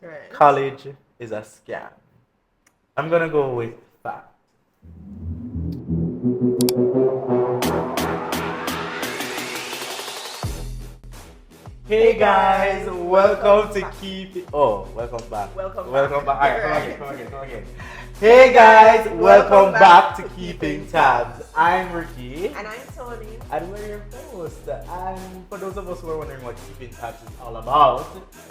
Right. College is a scam. I'm gonna go with fact. Hey Hey guys, guys, welcome to back. Keep It. Oh, welcome back. Welcome Welcome back. back. Alright, come again, Right. come again, come again. Hey guys, welcome back to Keeping Tabs. I'm Ricky. And I'm Tony. And we're your host. And for those of us who are wondering what Keeping Tabs is all about,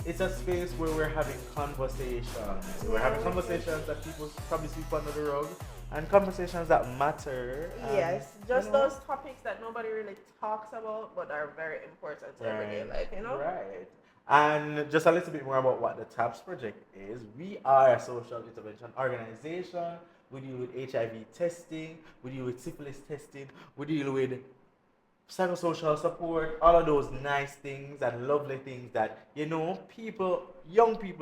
it's a space where we're having conversations. We're having conversations that people probably sweep under the rug, and conversations that matter. Yes, And, just those topics that nobody really talks about but are very important to everyday life, Right. And just a little bit more about what the TAPS project is. We are a social intervention organization. We deal with HIV testing, we deal with syphilis testing, we deal with psychosocial support, all of those nice things and lovely things that, young people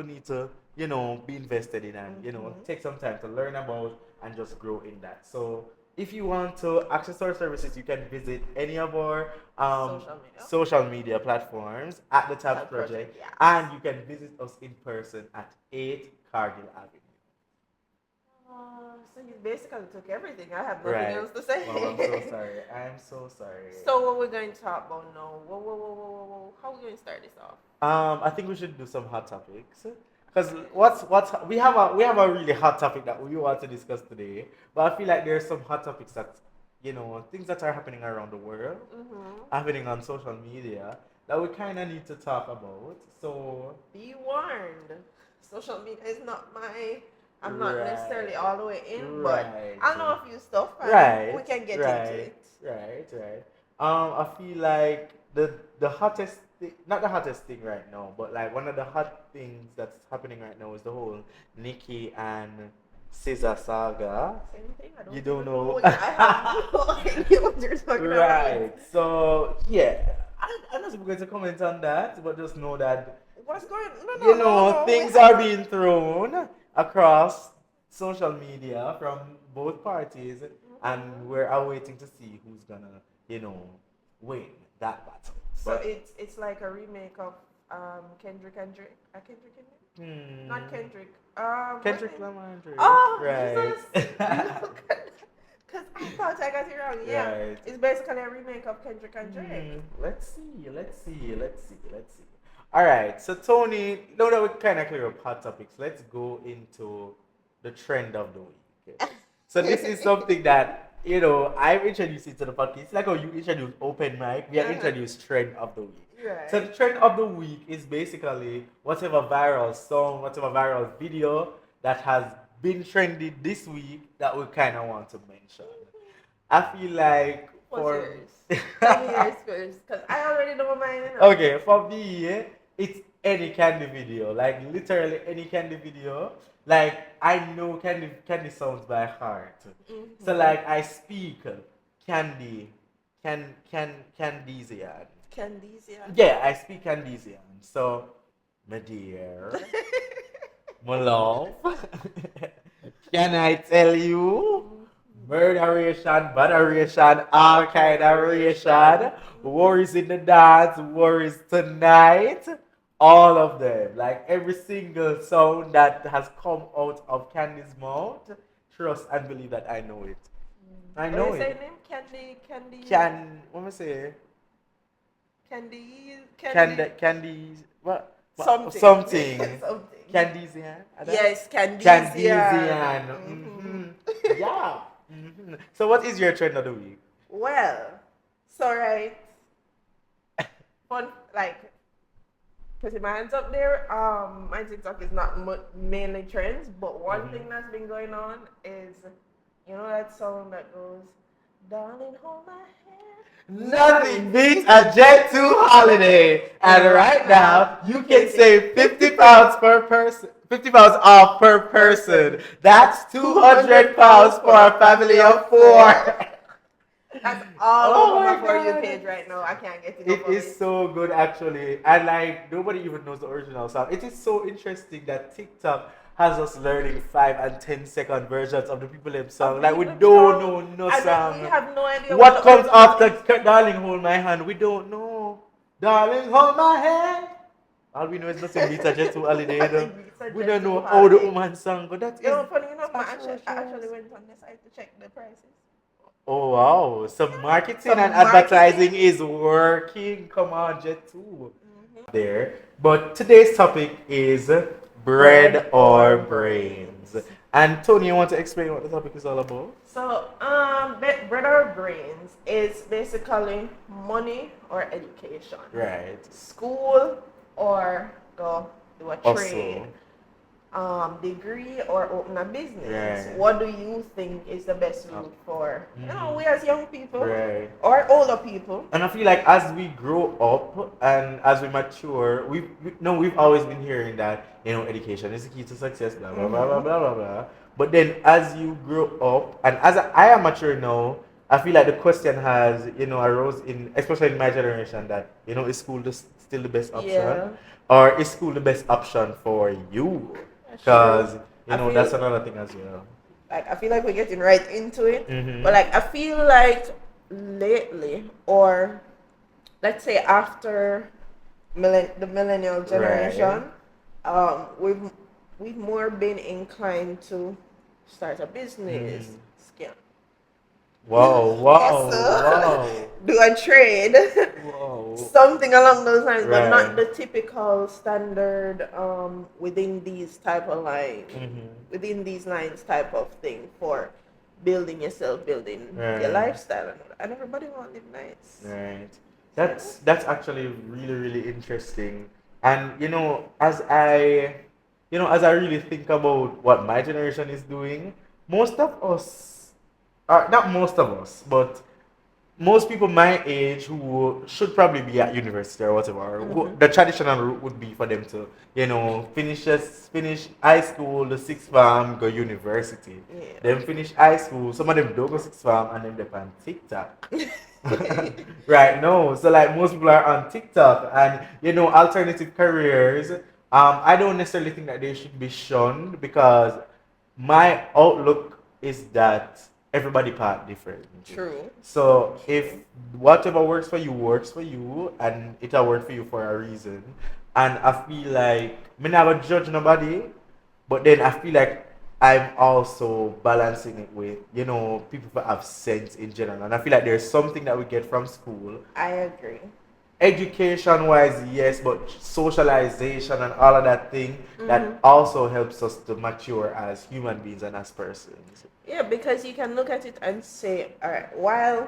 need to, be invested in and, take some time to learn about and just grow in that. So if you want to access our services, you can visit any of our social media platforms at the TAPS Project, yes. and you can visit us in person at 8 Cargill Avenue. So you basically took everything. I have nothing Right. else to say. Oh, I'm so sorry. I'm so sorry. So what we're going to talk about now? Whoa. How are we going to start this off? I think we should do some hot topics. Because what's we have a really hot topic that we want to discuss today, but I feel like there's some hot topics that things that are happening around the world, happening on social media that we kind of need to talk about. So Be warned. Social media is not my. I'm not necessarily Right. all the way in, but Right. I know a few stuff, and Right. we can get right. into it. Right. I feel like the hottest thing, not the hottest thing right now, but like one of the hot things that's happening right now is the whole Nikki and Caesar saga. Same thing. I don't You don't even know. I have no idea what you're talking about. Right. So yeah, I'm not going to comment on that, but just know that What's going? No. things are being thrown across social media from both parties, and we're awaiting to see who's gonna, win that battle. So But it's like a remake of Kendrick and Drake. Kendrick and Drake? Not Kendrick. Kendrick what's his- Lamar and Drake. Oh, Right. Because I thought I got it wrong. Yeah, Right. it's basically a remake of Kendrick and Drake. Let's see. All right. So Tony, now that we kind of clear up hot topics, let's go into the trend of the week. So this is something that I've introduced it to the podcast. It's like how you introduce open mic. We have introduced trend of the week. Right. So the trend of the week is basically whatever viral song, whatever viral video that has been trendy this week that we kind of want to mention. I feel like What's yours? Tell me yours first, because I already know mine. Okay, for me, it's any candy video. Like literally any candy video. Like I know candy sounds by heart. So like I speak candy, Candesian. Candesian. Yeah, I speak Candesian. So, my dear, my love, can I tell you? Murderation, botheration, all kind of ration, worries in the dance, worries tonight, all of them. Like every single sound that has come out of Candy's mouth, trust and believe that I know it. I know What do you say it. name? Candy. What am I say? Candy. Candy, Something. Something. Something. Candesian? Yes, Candesian. Candesian. Mhm. Yeah. So what is your trend of the week? Well, so right, fun like putting my hands up there. My TikTok is not mainly trends, but one thing that's been going on is, that song that goes, "Darling, hold my hand." Nothing beats a Jet 2 holiday. And right now, you can save 50 pounds per person. 50 pounds off per person. That's 200 pounds for a family of 4. That's all Oh over my my For You God. page right now. I can't get enough It of is so good actually. And like nobody even knows the original song. It is so interesting that TikTok has us learning 5 and 10 second versions of the people them song. Like we don't know no And song. we have no idea What the comes original after is. Darling Hold My Hand? We don't know. Darling Hold My Hand. All we know is nothing beats a Jet 2 holiday. So We Jet don't 2 know how the holiday. woman song, but that You is know, funny enough, special I actually shows. went on the site to check the prices. Oh wow. So marketing Some and advertising marketing. is working. Come on, Jet 2. Mm-hmm. There. But today's topic is bread Bread or or brains. brains. And Tony, you want to explain what the topic is all about? So, bread or brains is basically money or education. Right. School or go do a trade. Also. Degree or open a business. Right. What do you think is the best route for we as young people Right. or older people? And I feel like as we grow up and as we mature, we've always been hearing that education is the key to success, blah blah blah blah Mm-hmm. blah blah blah. But then as you grow up and as I am mature now, I feel like the question has arose in especially in my generation that is school still the best option, Yeah, or is school the best option for you? that's true. Because I that's feel another thing as well. I feel like we're getting right into it, but Mm-hmm. like I feel like lately, or let's say after the millennial Right. generation, we've more been inclined to start a business, Mm. scam, Wow, wow, hustle, wow, do a trade, wow. something along those lines, but Right. not the typical standard Mm-hmm. within these lines type of thing for building yourself, building your Right. lifestyle, and everybody want to live nice. Right. So, That's actually really, really interesting. And as I really think about what my generation is doing, most of us, not most of us, but most people my age who should probably be at university or whatever, mm-hmm. the traditional route would be for them to, finish high school, the sixth form, go university. Yeah. Then finish high school. Some of them don't go sixth form and then they're on TikTok. Right, no. So like most people are on TikTok and alternative careers. I don't necessarily think that they should be shunned because my outlook is that everybody part different. True. So if whatever works for you and it'll work for you for a reason. And I feel like me never judge nobody, but then I feel like I'm also balancing it with, people who have sense in general. And I feel like there's something that we get from school. I agree. Education wise, yes, but socialization and all of that thing Mm-hmm. that also helps us to mature as human beings and as persons. Yeah, because you can look at it and say, all right, while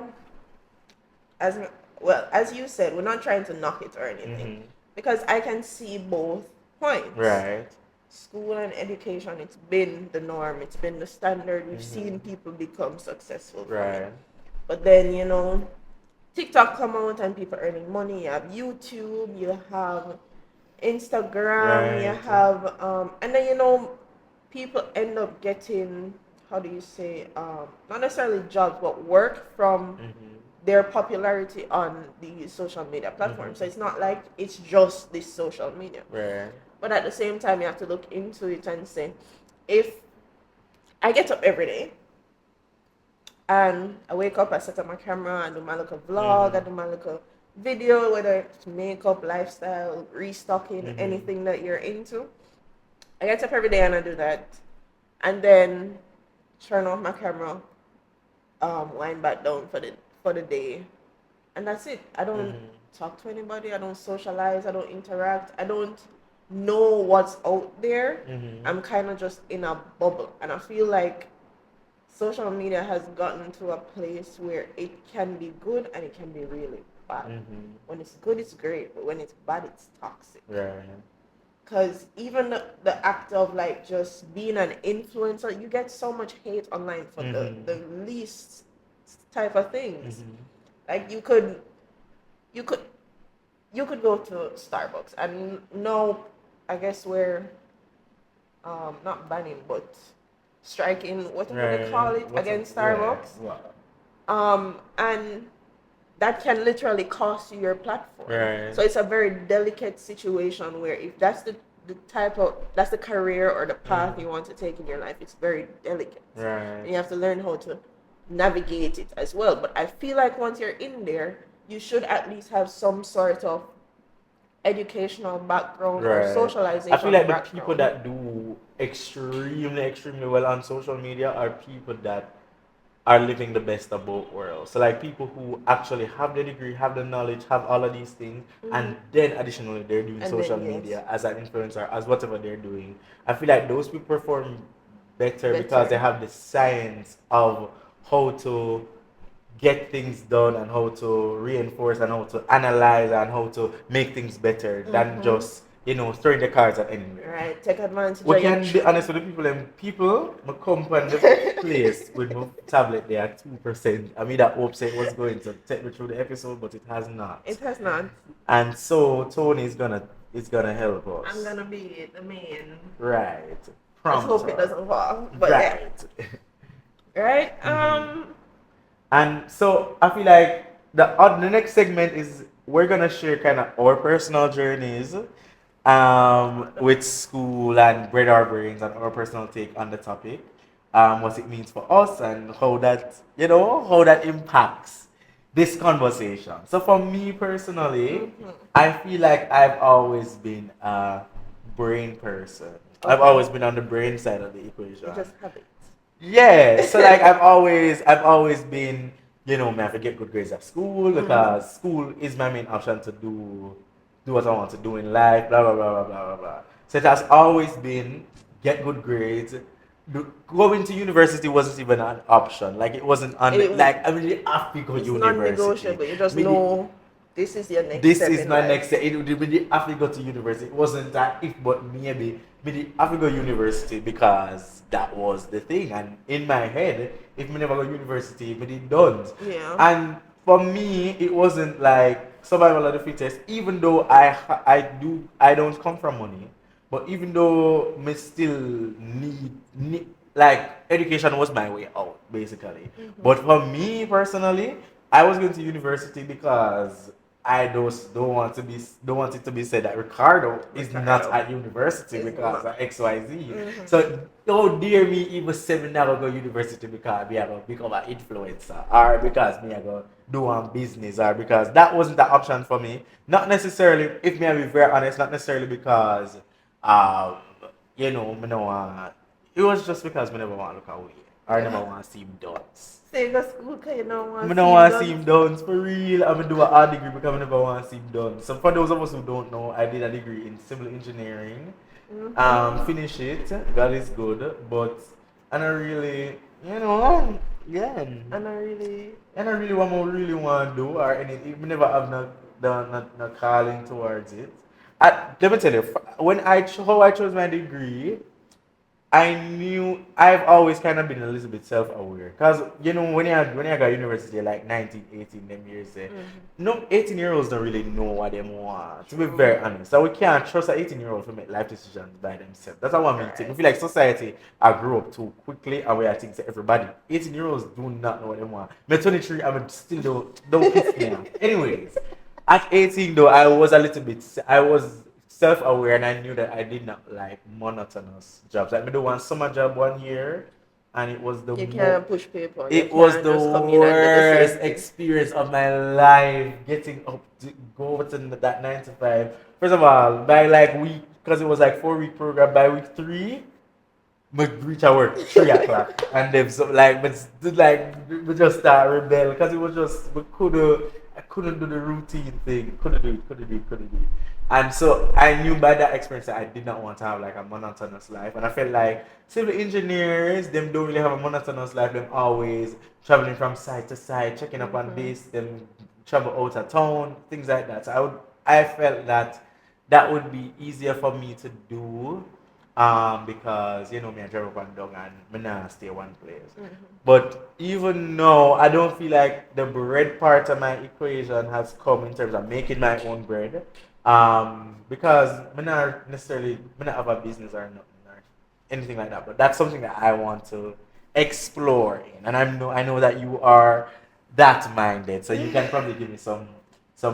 as well as you said, we're not trying to knock it or anything, Mm-hmm. because I can see both points. Right. School and education, it's been the norm, it's been the standard. We've Mm-hmm. seen people become successful from it. Right. But then, TikTok come out and people earning money. You have YouTube, you have Instagram, you Right. have and then people end up getting, how do you say, not necessarily jobs but work from Mm-hmm. their popularity on the social media platform. So Mm-hmm. it's not like it's just this social media. Right. But at the same time, you have to look into it and say, if I get up every day and I wake up, I set up my camera, I do my little vlog, I Mm-hmm. do my little video, whether it's makeup, lifestyle, restocking, Mm-hmm. anything that you're into. I get up every day and I do that. And then turn off my camera, wind back down for the day. And that's it. I don't Mm-hmm. talk to anybody, I don't socialize, I don't interact, I don't know what's out there. Mm-hmm. I'm kind of just in a bubble. And I feel like social media has gotten to a place where it can be good and it can be really bad. Mm-hmm. When it's good, it's great, but when it's bad, it's toxic. Right. Because even the act of like just being an influencer, you get so much hate online for Mm-hmm. the least type of things. Mm-hmm. Like you could go to Starbucks and no, I guess we're not banning but striking, whatever they call it, against Starbucks. And that can literally cost you your platform. Right. So it's a very delicate situation where if that's that's the career or the path you want to take in your life, it's very delicate. Right. And you have to learn how to navigate it as well. But I feel like once you're in there, you should at least have some sort of educational background or Right. socialization I feel like the background. people that do extremely well on social media are people that are living the best of both worlds. So like people who actually have the degree, have the knowledge, have all of these things, and then additionally they're doing And social then, yes. media as an influencer, as whatever they're doing. I feel like those people perform better because Better. they have the science of how to get things done and how to reinforce and how to analyze and how to make things better than just throwing the cards at anywhere. Right, take advantage We of can your be honest with the people and people my come on the place with my tablet there at 2%. I mean that hope said it was going to take me through the episode, but it has not. It has not. And so Tony is gonna help us. I'm gonna be the main. Right. Let's hope it Prompter. doesn't fall. But Right. yeah. Right? And so I feel like the next segment is we're gonna share kind of our personal journeys with school and bread our brains and our personal take on the topic, what it means for us and how that impacts this conversation. So for me personally, I feel like I've always been a brain person. I've Okay. always been on the brain side of the equation. You just have it. Yeah, so like I've always been, man, I get good grades at school because school is my main option to do what I want to do in life, blah blah blah blah blah blah blah. So it has always been get good grades. Going to university wasn't even an option. Like it wasn't on It- like I mean you have to go It's university. non-negotiable. You just I mean, know this is your next this step is in my life. next step. It would be have to go to university. It wasn't that if but maybe me have to go university because that was the thing. And in my head, if me never go university, me did done. Yeah. And for me, it wasn't like survival of the fittest. Even though I don't come from money, but even though me still need like education was my way out basically. But for me personally, I was going to university because I just don't want it to be said that Ricardo is not at university Is because not. of XYZ. So don't dare me even say me never go university because me I go become an influencer or because me I go do one business or because that wasn't the option for me. Not necessarily, if me I be very honest, not necessarily because me no it was just because me never want to look away or I never want to see him dance. So you go to school because you don't want I to don't want to see him done for real. I'm gonna do an art degree because I never want to see him done. So for those of us who don't know, I did a degree in civil engineering. Finish it. God is good, but I don't really, yeah. And I really. And I really want to do or anything. We never have no calling towards it. Let me tell you, when how I chose my degree, I knew I've always kind of been a little bit self-aware because when I got university you're like 19, 18 them years no 18-year-olds don't really know what they want to be very honest. So we can't trust an 18-year-old to make life decisions by themselves. That's how I think. We feel like society I grew up too quickly and we are thinking to everybody 18-year-olds do not know what they want. Me 23 I'm still don't piss me off. Anyways, at 18 though I was self-aware and I knew that I did not like monotonous jobs. Like me do one summer job 1 year and it was You can't push people. it was the worst experience of my life getting up to go over to that 9 to 5. First of all, by like week because it was like 4-week program, by week 3 we reach our work 3 o'clock and then so like we just start rebel because it was just I couldn't do the routine thing. Couldn't do it. And so I knew by that experience that I did not want to have like a monotonous life. And I felt like civil engineers, them don't really have a monotonous life. Them always traveling from site to site, checking up on this, them travel out of town, things like that. So I felt that would be easier for me to do because me I travel up and down and me not stay one place. But even now I don't feel like the bread part of my equation has come in terms of making my own bread. Because me not have a business or nothing or anything like that. But that's something that I want to explore in. And I know that you are that minded. So you can probably give me some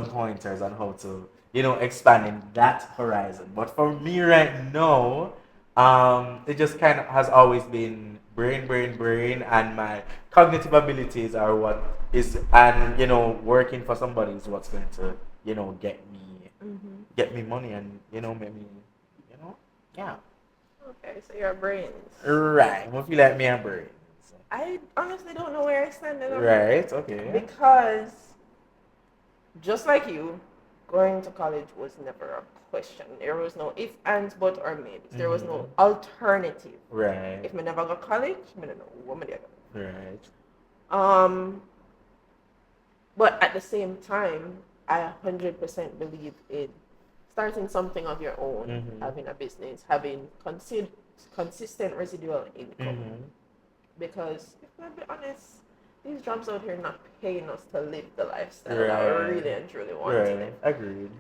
pointers on how to, expand in that horizon. But for me right now, it just kind of has always been brain, and my cognitive abilities are what is, and working for somebody is what's going to, get me get me money and make me, yeah. Okay, so your brains. Right. I feel like me and brains. I honestly don't know where I stand in them. Right. Okay. Because, just like you, going to college was never a question. There was no if, ands, but, or maybes. There was no alternative. Right. If I never go to college, I don't know what I do. Right. But at the same time, I 100% believe in starting something of your own, having a business, having consistent residual income. Because, if I'm be honest, these jobs out here not paying us to live the lifestyle that we really and truly want to live. Agreed.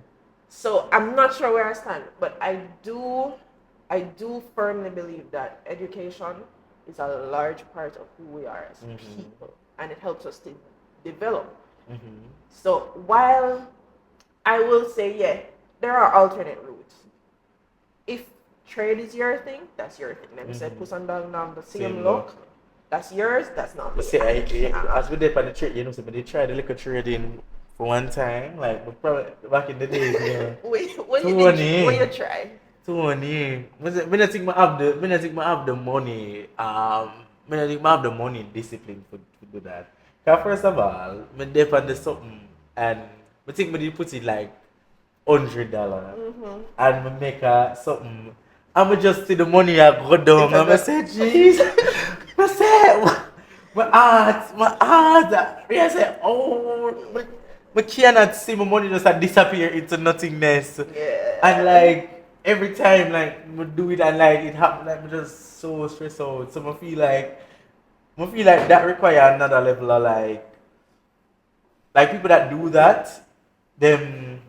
So I'm not sure where I stand, but I do firmly believe that education is a large part of who we are as people, and it helps us to develop. So while I will say, yeah, there are alternate routes. If trade is your thing, that's your thing. Let me say, put on the same look. That's yours, that's not But me. see, as we did on the trade, so they tried the liquor trading for one time, like but probably back in the days, When you try? Tony, me not think I have the money. Me not think I have the money discipline to do that. Cause first of all, me depend on something, and me think me did put it like $100, and me make something. I'ma just see the money I go down. I'ma say, jeez. I say, my heart. I say, oh, I cannot see my money just disappear into nothingness. Yeah. And like every time, like I do it, and like it happen, like I'm just so stressed out. So I feel like that require another level of like people that do that, them.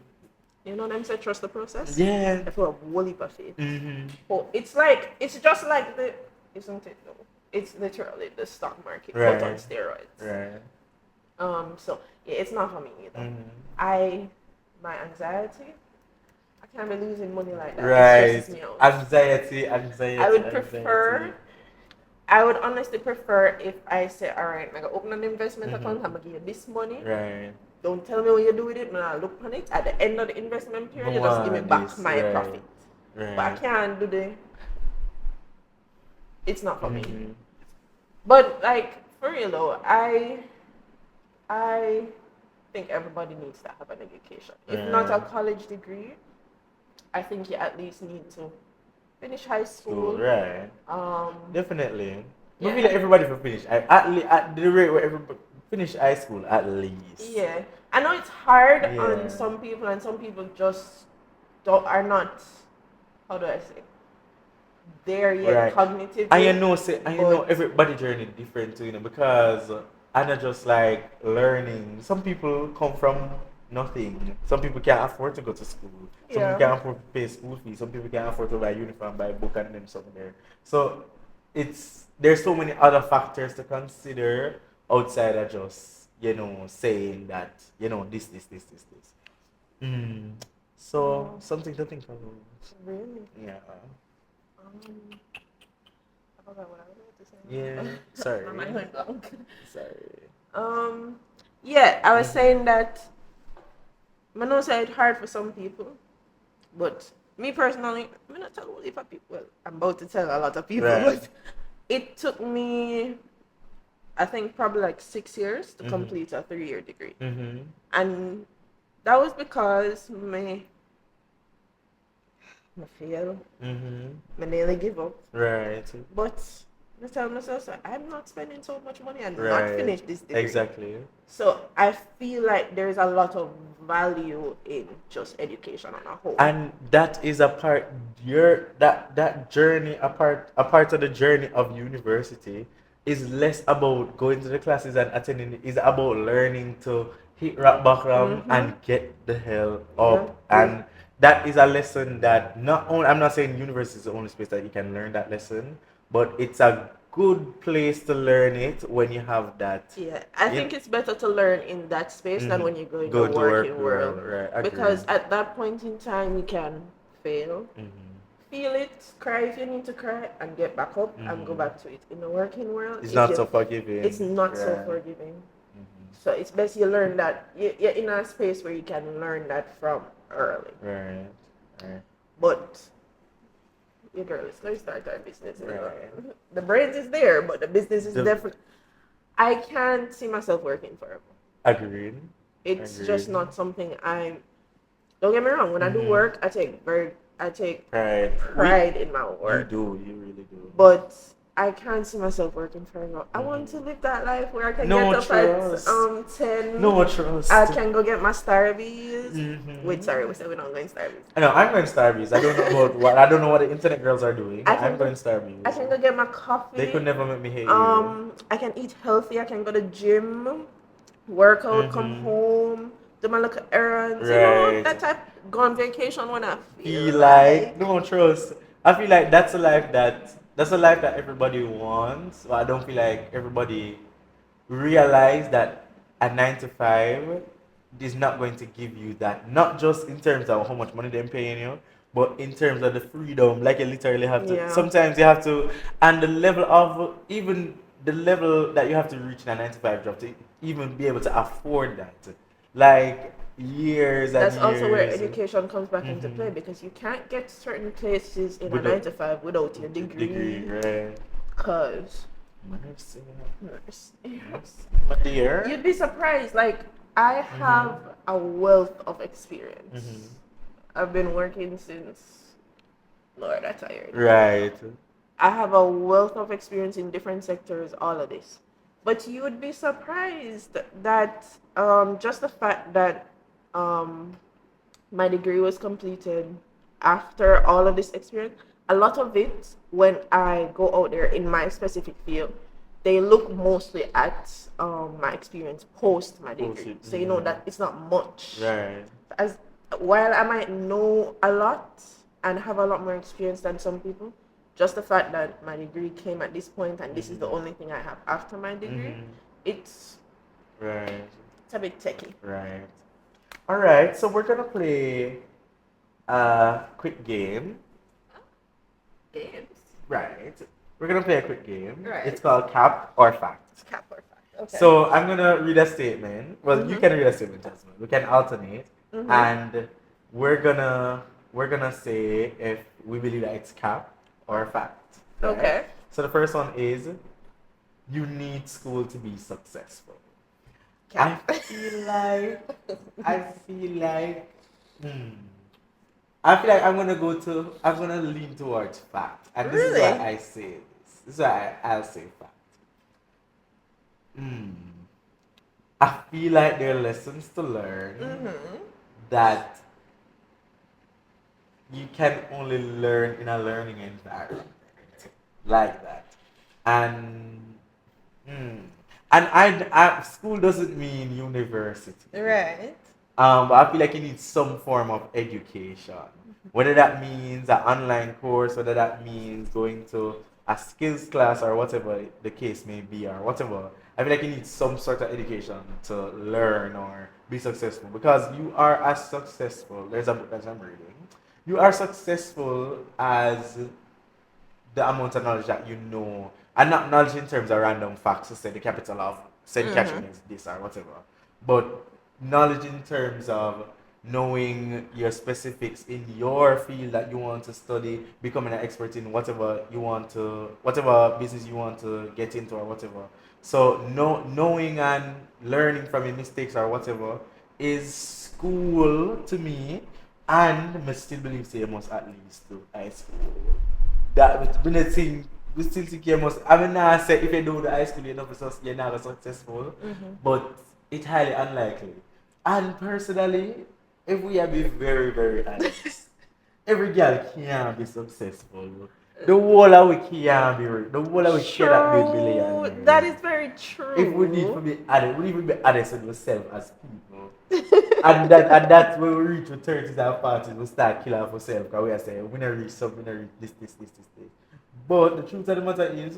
You know them say trust the process? Yeah. I feel a whole heap of faith. Oh, it's just like isn't it though? It's literally the stock market put on steroids. Right. So yeah, it's not for me either. My anxiety, I can't be losing money like that. Right. It stresses me out. Anxiety. I would honestly prefer if I say, all right, I'm gonna open an investment account, I'm gonna give you this money. Right. Don't tell me what you do with it, man. I look on it. At the end of the investment period, you just give me back my profit. Right. But I can't do it's not for me. But like for real though, I think everybody needs to have an education. If not a college degree, I think you at least need to finish high school. Right. Definitely. Yeah. I feel like everybody will finish at the rate where everybody finish high school at least. Yeah. I know it's hard on some people, and some people just are not, how do I say, there yet cognitively. I know everybody journey different too, because I'm not just like learning. Some people come from nothing. Some people can't afford to go to school. Some people can't afford to pay school fees. Some people can't afford to buy uniform, buy book, and them something there. So there's so many other factors to consider outside of just saying that this. So something to think about. Really? Yeah. I forgot what I was about to say. Yeah. Sorry. My mind went blank. Sorry. Yeah, I was saying that I know say it's hard for some people, but me personally, I'm not telling a lot of people. Well, I'm about to tell a lot of people, but it took me, I think, probably like 6 years to complete a 3-year degree. And that was because I failed. I nearly give up. Right. But I tell myself, I'm not spending so much money and not finish this degree. Exactly. So I feel like there's a lot of value in just education on a whole. And that is a part that journey, a part of the journey of university is less about going to the classes and attending it. It's about learning to hit rock bottom and get the hell up. And that is a lesson that I'm not saying university is the only space that you can learn that lesson, but it's a good place to learn it when you have that. Yeah, I think it's better to learn in that space than when you go in the working world. Right, because at that point in time, you can fail, feel it, cry if you need to cry, and get back up and go back to it. In the working world, it's not so forgiving. It's not so forgiving. So it's best you learn that you're in a space where you can learn that from early. Right. Right. But your girl is going to start her business. You know? Right. The brains is there, but the business is The- different. I can't see myself working forever. Agreed. It's Agreed. just not something I'm. Don't get me wrong. When I do Mhm. work, I take Right. pride in my You work. do. You really do. But I can't see myself working forever. I want to live that life where I can No get up trust. at 10. No trust. I can go get my Starbies. Mhm. Wait, sorry, we said we're not going Starbies. I know. I'm going Starbucks. I don't know about what. I don't know what the internet girls are doing. I can I'm go- going Starbucks. I can go get my coffee. They could never make me hate you. I can eat healthy. I can go to gym, work out, come Mhm. home, do my little errands. You know, Right. that type. Go on vacation when I feel Feel like no trust. I feel like that's a life that everybody wants. But I don't feel like everybody realize that a 9 to 5 is not going to give you that. Not just in terms of how much money they're paying you, but in terms of the freedom. Like you literally have to. Yeah. Sometimes you have to, and the level of even the level that you have to reach in a 9 to 5 job to even be able to afford that. Like years and That's also where years. education comes back into Mhm. play because you can't get certain places in a Without- 9 to 5 without your degree. right? Cause Mercy. nurse. My dear. You'd be surprised. Like I have a wealth of experience. Mhm. I've been working since Lord, I'm tired. Right. I have a wealth of experience in different sectors, all of this. But you would be surprised that just the fact that um, my degree was completed after all of this experience, a lot of it, when I go out there in my specific field, they look mostly at my experience post my degree. Post it, So you know mhm. that it's not much. Right. As while I might know a lot and have a lot more experience than some people, just the fact that my degree came at this point and this is the only thing I have after my degree, Mhm. it's Right. a bit techy. Right. All right. So we're gonna play a quick game. Games. Right. We're gonna play a quick game. Right. It's called Cap or Fact. Cap or fact. Okay. So I'm gonna read a statement. Well, you can read a statement, Jasmine. We can alternate, and we're gonna say if we believe that it's cap or fact. right? Okay. So the first one is you need school to be successful. Cap. I feel like hmm, I feel like I'm gonna lean towards fact. And this is Really? why I say this. This is why I'll say fact. I feel like there are lessons to learn that you can only learn in a learning environment like that. And I school doesn't mean university. Right. But I feel like you need some form of education. Whether that means an online course, whether that means going to a skills class or whatever the case may be or whatever. I feel like you need some sort of education to learn or be successful because you are as successful. There's a book that I'm reading. You are successful as the amount of knowledge that you know, and not knowledge in terms of random facts to say the capital of St. Catherine is this or whatever, but knowledge in terms of knowing your specifics in your field that you want to study, becoming an expert in whatever you want to, whatever business you want to get into or whatever. So knowing and learning from your mistakes or whatever is school to me, and I still believe say you must at least do high school. That when I think we still think you must. I mean, now say if you do the high school, you're not successful, but it's highly unlikely. And personally, if we are being very, very honest, every girl can be successful. The whole of we can be rich. The whole of we cannot be billionaires. That is very true. If we need to be honest, we need to be honest with ourselves as people. and that's when we reach the 30s and 40s, we start killing ourselves because we are saying, we not reach something, we not reach this. But the truth of the matter is,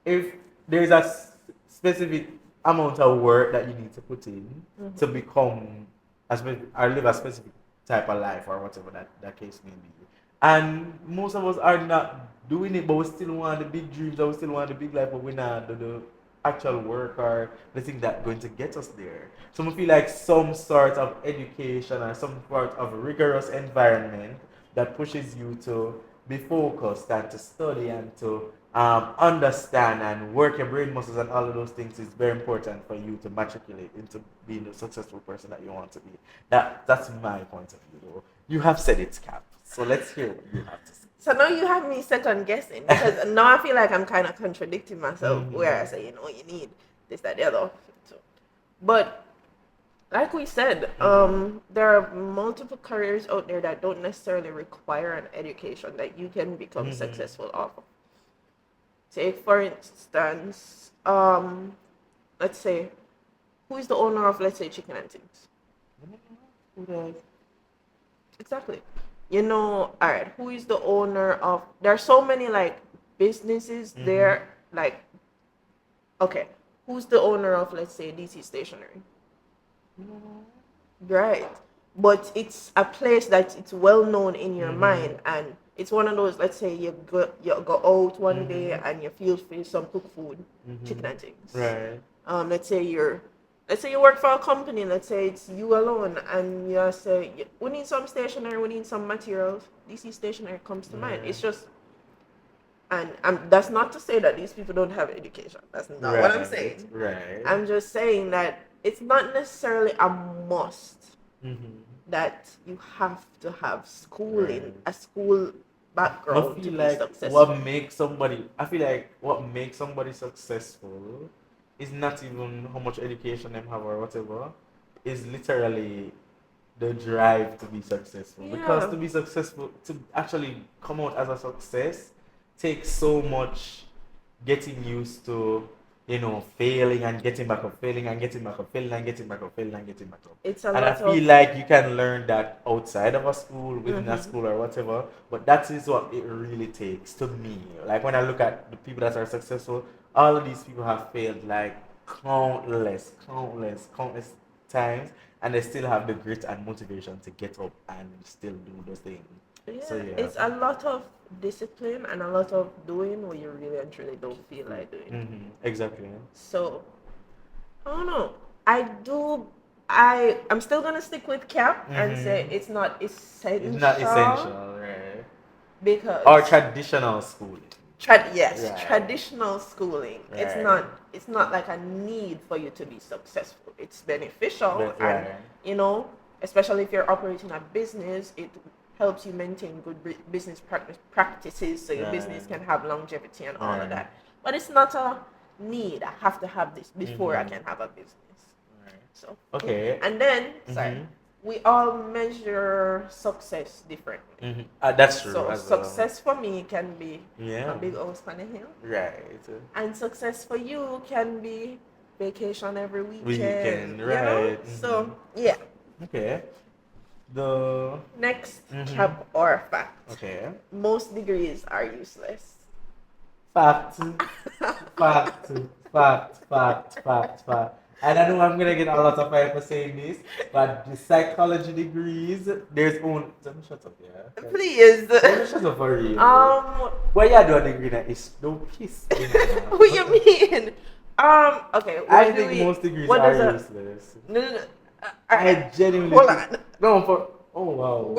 if there is a specific amount of work that you need to put in to become or live a specific type of life or whatever that case may be. And most of us are not doing it, but we still want the big dreams, or we still want the big life, but we're not do the actual work are the thing that going to get us there. So I feel like some sort of education or some sort of rigorous environment that pushes you to be focused and to study and to understand and work your brain muscles and all of those things is very important for you to matriculate into being the successful person that you want to be. That's my point of view, though. You have said it, Cap. So let's hear what you have to say. So now you have me second guessing because now I feel like I'm kind of contradicting myself where I say, you know, you need this, that, the other. So, but like we said, there are multiple careers out there that don't necessarily require an education that you can become successful off of. Take for instance, let's say, who is the owner of, let's say, Chicken and Things? Who does? Exactly. You know, all right, who is the owner of, there are so many like businesses there, like, okay, who's the owner of, let's say, DC Stationery? Right. But it's a place that it's well known in your mind, and it's one of those, let's say you go out one day and you feel for some cooked food, Chicken and Things. Right. Let's say you work for a company, let's say it's you alone, and you say, we need some stationery, we need some materials. DC Stationery comes to mind. It's just, and that's not to say that these people don't have education. That's not what I'm saying. Right. I'm just saying that it's not necessarily a must that you have to have schooling, a school background to be successful. I feel like what makes somebody successful is not even how much education they have or whatever. Is literally the drive to be successful. Yeah. Because to be successful, to actually come out as a success, takes so much getting used to, you know, failing and getting back up, failing and getting back up, failing and getting back up, failing and getting back up. And I feel like you can learn that outside of a school, within a school or whatever, but that is what it really takes to me. Like when I look at the people that are successful, all of these people have failed like countless times, and they still have the grit and motivation to get up and still do those things. Yeah, So, yeah. It's a lot of discipline and a lot of doing what you really and truly don't feel like doing. Exactly. So, I don't know. I'm still gonna stick with Cap and say it's not essential. It's not essential, right? Because or traditional schooling. Traditional schooling. Right. It's not like a need for you to be successful. It's beneficial, But, and you know, especially if you're operating a business, it helps you maintain good business practices so your business can have longevity and all of that. But it's not a need. I have to have this before I can have a business. So okay. And then we all measure success differently. That's true. So success for me can be a big house on the hill. Right. And success for you can be vacation every weekend. Right. So yeah. Okay. The next cap or fact. Okay. Most degrees are useless. Fact. And I know I'm gonna get a lot of fire for saying this, but the psychology degrees, there's only. Let me shut up, yeah. Please. Let me shut up for real. Why you do a degree that is no piss? What you mean? Okay. I think most degrees are useless. No. I genuinely. Hold on. No, for. Oh wow.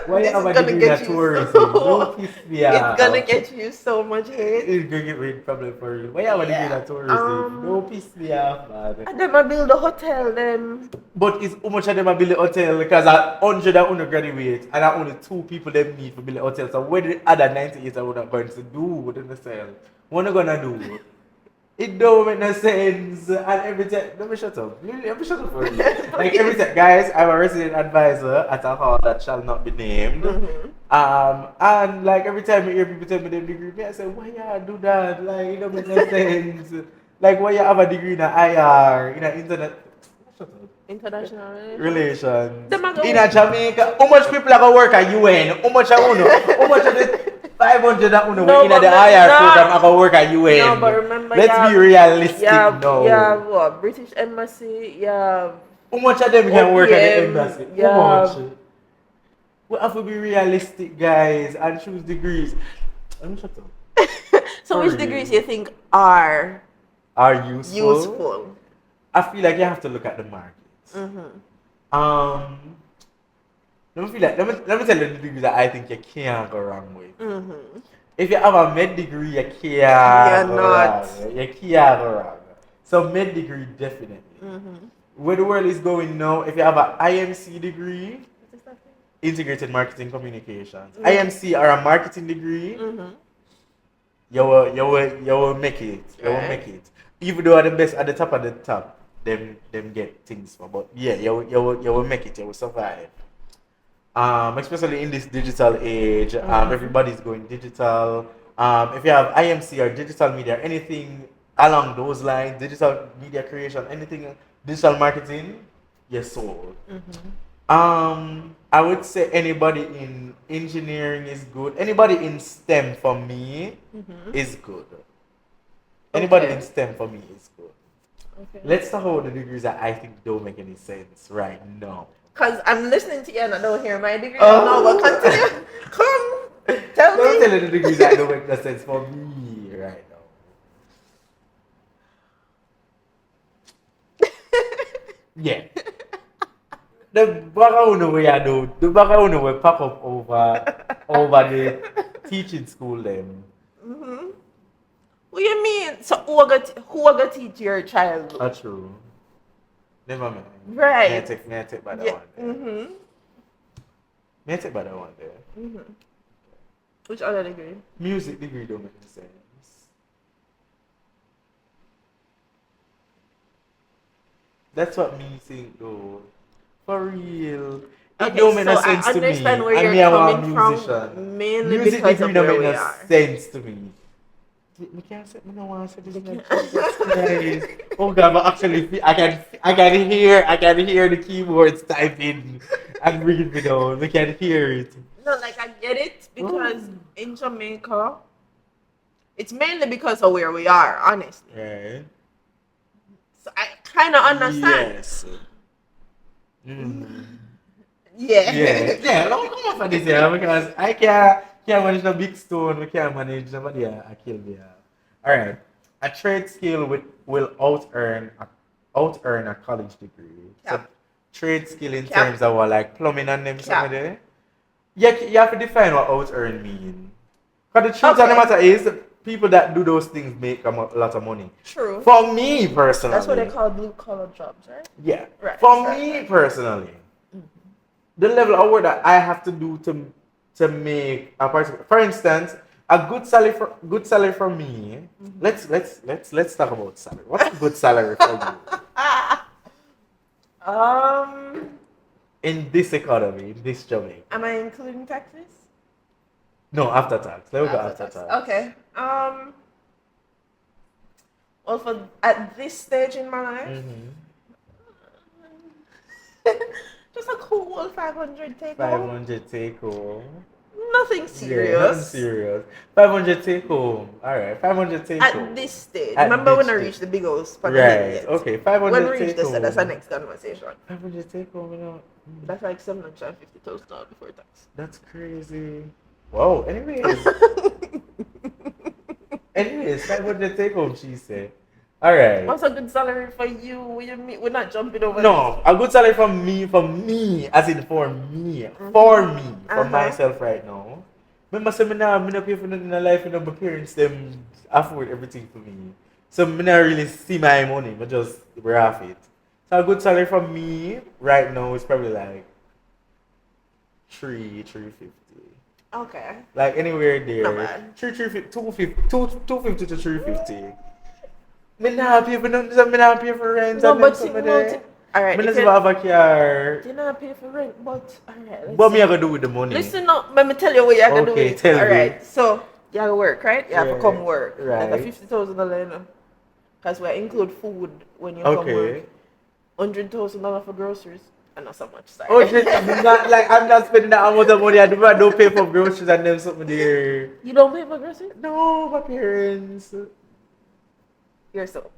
Why you have a degree in tourism? Don't piss me off. It's gonna get you so much hate. It's gonna get me problem for you. Why you have a degree in tourism? Don't piss me off, man. And then I build a hotel, them. But it's how much of them I build a hotel? Because I 100 undergraduate and I only 2 people them need for build a hotel. So what the other 98 are going to do with themselves? What are gonna do? It don't make no sense. And every time, let me shut up. Let me shut up for you. Like every time, guys, I'm a resident advisor at a hall that shall not be named. And like every time I hear people tell me they degree, I say, why you do that? Like it don't make no sense. Like why you have a degree in IR, in internet. Shut up. International relations. In Jamaica, how much people are gonna work at UN? How much are you? How much of the 500 that in the IR program are gonna work at UN? No, but remember, let's be realistic now. Yeah, what? British Embassy, yeah. How much of them can work at the embassy? Yeah. How much? We have to be realistic, guys, and choose degrees. Let me shut up. So which degrees you think are are useful. Useful. I feel like you have to look at the market. Mm-hmm. Let me tell you the degrees that I think you can't go wrong with. Mm-hmm. If you have a med degree, you can't You're go not. wrong. You can't go wrong. So med degree definitely. Mm-hmm. Where the world is going now, if you have an IMC degree, What is that thing? integrated marketing communications, Mm-hmm. IMC or a marketing degree, Mm-hmm. you will make it. You will Right. make it. Even though at the best at the top, them get things for. But yeah, you will make it. You will survive. Especially in this digital age, everybody's going digital. If you have IMC or digital media, anything along those lines, digital media creation, anything digital marketing, you're sold. I would say anybody in engineering is good. Anybody in STEM for me is good. Anybody Okay. in STEM for me is good. Okay. Let's talk about the degrees that I think don't make any sense right now. Because I'm listening to you and I don't hear my degree. Oh. No, but continue. Come. Tell Let me me. tell you the degrees that don't make no sense for me right now. Yeah. The background way I do, the background way pop up over the teaching school them. Mm-hmm. What you mean? So who gonna teach your child? That's true. Never mind. Right. May I take by that Yeah. one there. Mm-hmm. May I take by that one there. Mm-hmm. Which other degree? Music degree don't make any sense. That's what me think though. For real. It Okay, don't make no so I sense to me. understand where And you're me, I'm a coming from, musician. mainly Music because degree of don't where make we no are. sense to me. Me can't say, me no want to say this. Jesus Christ. Oh God, but actually, I can hear the keyboards typing and bringing me down. We can hear it. No, like I get it because in Jamaica, it's mainly because of where we are, honestly. Right. So I kind of understand. Yes. Mm. Yeah. Yeah. Don't come off of this here because I can't manage a big stone. We can't manage nobody. I kill me. All right. A trade skill will out earn a college degree. So Cap. trade skill in Cap. terms of what, like plumbing and them Cap. something there. Yeah, you have to define what out earn mean. Because the truth of the Okay. matter is, people that do those things make a lot of money. True. For me personally, That's what they call blue collar jobs, right? yeah. Right, For right, me right. personally, the level of work that I have to do to make a particular, for instance, a good salary for me. Let's talk about salary. What's a good salary for you in this economy, in this Jamaica? Am I including taxes? No, after tax. Let me go after tax. Okay. Well, for at this stage in my life, just a cool 500 take home. 500 take home. Nothing serious. Yeah, nothing serious. 500 take home. All right, 500 take home. At this stage. At Remember when this I stage. reached the big house? Right. Okay. 500 When we reach take this, home. that's our next conversation. 500 take home. You know. That's like 750,000 before tax. That's crazy. Whoa. Anyways, 500 take home. She said. All right. What's a good salary for you? We're not jumping over. No, a good salary for me, as in for me, for myself right now. Remember, so me not pay for nothing in life, you know, my parents, them afford everything for me. So me not really see my money, but just rough it. So a good salary for me right now is probably like 350. Okay. Like anywhere there. Not bad. 250 to 350. Me not pay for nothing, so me not pay for rent. No, and but them see, something there. alright. Me not have a car. You not pay for rent, but alright. What me I gonna do with the money? Listen up, let me tell you what you're gonna do. Okay, with it. tell me. Alright, so you have to work, right? You have to Right, come work. right. Like a $50,000, because we include food when you come Okay. work. $100,000 for groceries. And not so much, sorry. Oh shit, I'm not spending that amount of money. I don't pay for groceries and them something there. You don't pay for groceries? No, my parents. You're so.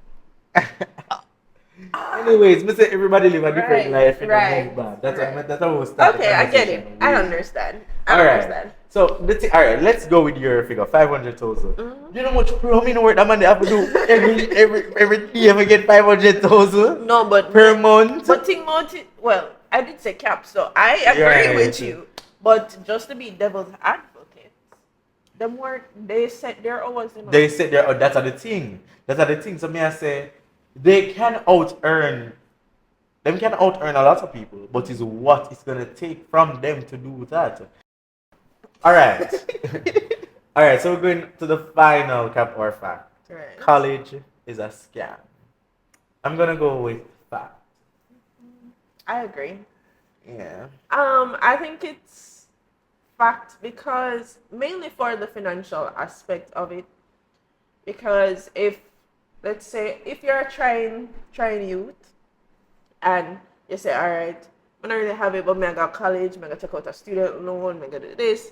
Anyways, me say everybody live a different Right, life in a right, move back. That's right. that's how we start the Okay, I get conversation it. I with. understand. I All right. understand. So all right. Let's go with your figure, 500,000. Mhm. You know how much plumbing work that man they have to do every day if I get 500,000 No, but per month. but think about it. Well, I did say cap, so I agree with Right. you. But just to be devil's advocate, them work they set their hours in. They sit there. Oh, that's the thing. That's the thing. So me I say they can out earn. Them can out earn a lot of people, but it's what it's gonna take from them to do that. All right. All right. So we're going to the final cap or fact. Right. College is a scam. I'm gonna go with fact. I agree. Yeah. I think it's fact because mainly for the financial aspect of it. Because if let's say if you're a trying youth and you say, all right, I don't really have it, but I got college, I gotta take out a student loan, I gotta do this.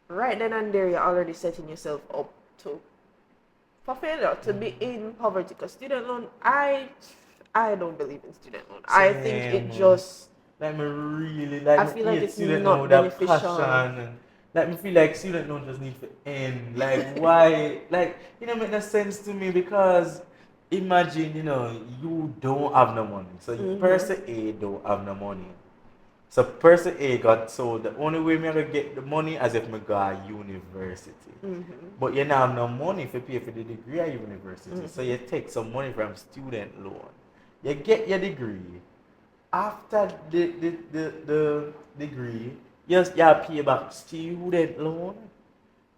Right then and there, you're already setting yourself up to for failure, to be in poverty. Because student loan, I don't believe in student loan. I think it Same. just Like me really like I me feel like hate it's student not loan with that beneficial. passion and like me feel like student loan just need to end. Like why like you know make no sense to me because imagine, you don't have no money. So person A don't have no money. So person A got so the only way me gonna get the money as if me go to university. But you now have no money to pay for the degree at university. So you take some money from student loan. You get your degree. After the degree, you pay back student loan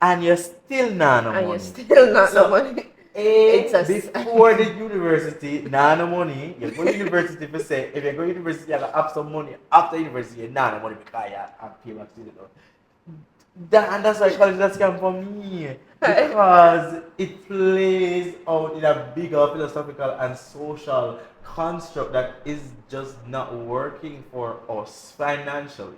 and you still not no And money. you're still not So, no money. It's a before the university, nah no money. You go to university for say if you go to university you have some money. After university you nah no money because you have pay back student loan. And that's why college is a scam for me. Because it plays out in a bigger philosophical and social construct that is just not working for us financially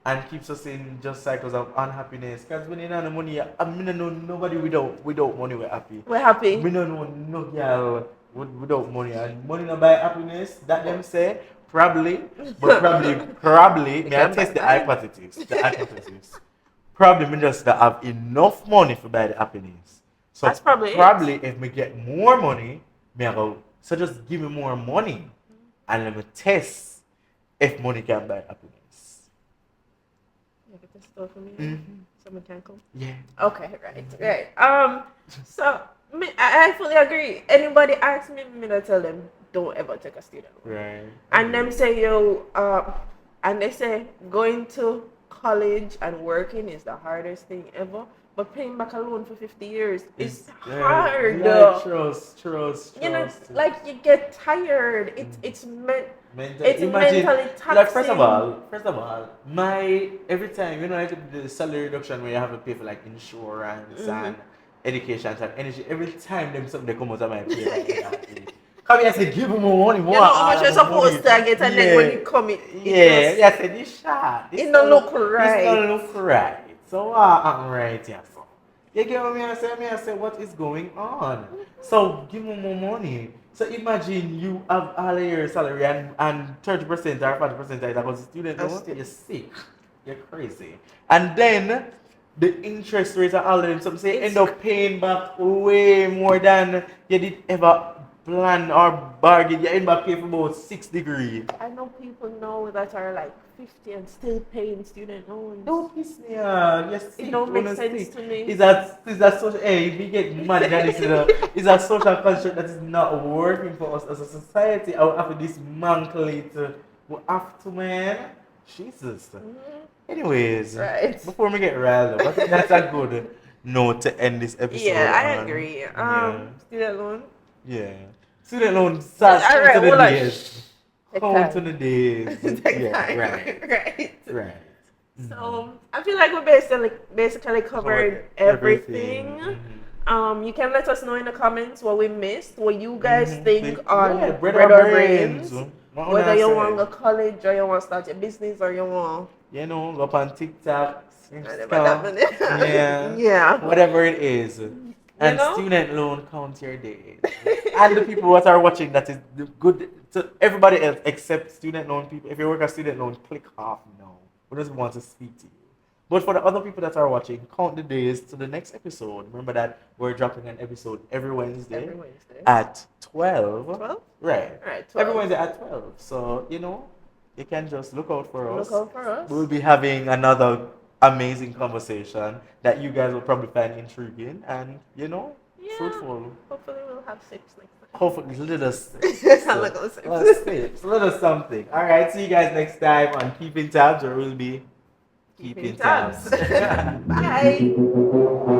and keeps us in just cycles of unhappiness. Because when you don't have money, I mean, I know nobody without money we're happy. We're happy. We don't know no girl without money. And money not buy happiness, that them say. Probably, but probably, may I can test the buy. hypothesis? The hypothesis. Probably me just to have enough money to buy the happiness. So That's probably it. if me get more money, me I go, so just give me more money and let me test if money can buy happiness. You get this stuff for me. Someone can come. Yeah. Okay, right. So I fully agree. Anybody ask me, I tell them don't ever take a student loan. Right. And them say and they say going to college and working is the hardest thing ever. But paying back a loan for 50 years is hard. Yeah, trust. You know, like you get tired. It's meant. It's Imagine, mentally like first of taxing. all, my every time like the salary reduction where you have to pay for like insurance and education and energy, every time them something they come out of my pay like come here, I say give me more money, more. You know how much you're supposed to get, and then when you come, I said this shot. it don't look right. This don't look right. So I'm right here. So you get what I say? I say what is going on? So give me more money. So imagine you have all of your salary and 30% or 40% that goes to student loan. You're sick. You're crazy. And then the interest rates are all of them. Some say end up paying back way more than you did ever plan or bargain. You end up paying for about 6 degrees. I know people know that are like 50 and still paying student loans. Don't piss me off. Yes, It don't make sense to me. Is that social? Hey, we get mad that is a social construct that is not working for us as a society. I will have to dismantle it. We have to, man. Jesus. Anyways, Right. before we get riled up, I think that's a good note to end this episode. Yeah, I on. agree. Yeah. Student loan. Yeah. Student loan starts All right, to the hold on. days. Take Count time. to the days. Take Yeah, time. right. Right. Right. So I feel like we basically covered everything. You can let us know in the comments what we missed, what you guys think on bread bread or or brains. What Whether I you say? want to go college or you want to start your business or you want Go up on TikTok, whatever that Insta, means. yeah, Yeah. whatever it is. And know? student loan count your days. And the people that are watching, that is the good to everybody else except student loan people. If you work at student loan, click off now. We just want to speak to you. But for the other people that are watching, count the days to the next episode. Remember that we're dropping an episode every Wednesday, Every Wednesday. at 12. 12? Right. Right, 12. Every Wednesday at 12. So, you can just look out for us. Look out for us. We'll be having another amazing conversation that you guys will probably find intriguing and, fruitful. Hopefully we'll have 6 next time. Hopefully, little something. All right, see you guys next time on Keeping Tabs, where we'll be keeping tabs. Bye.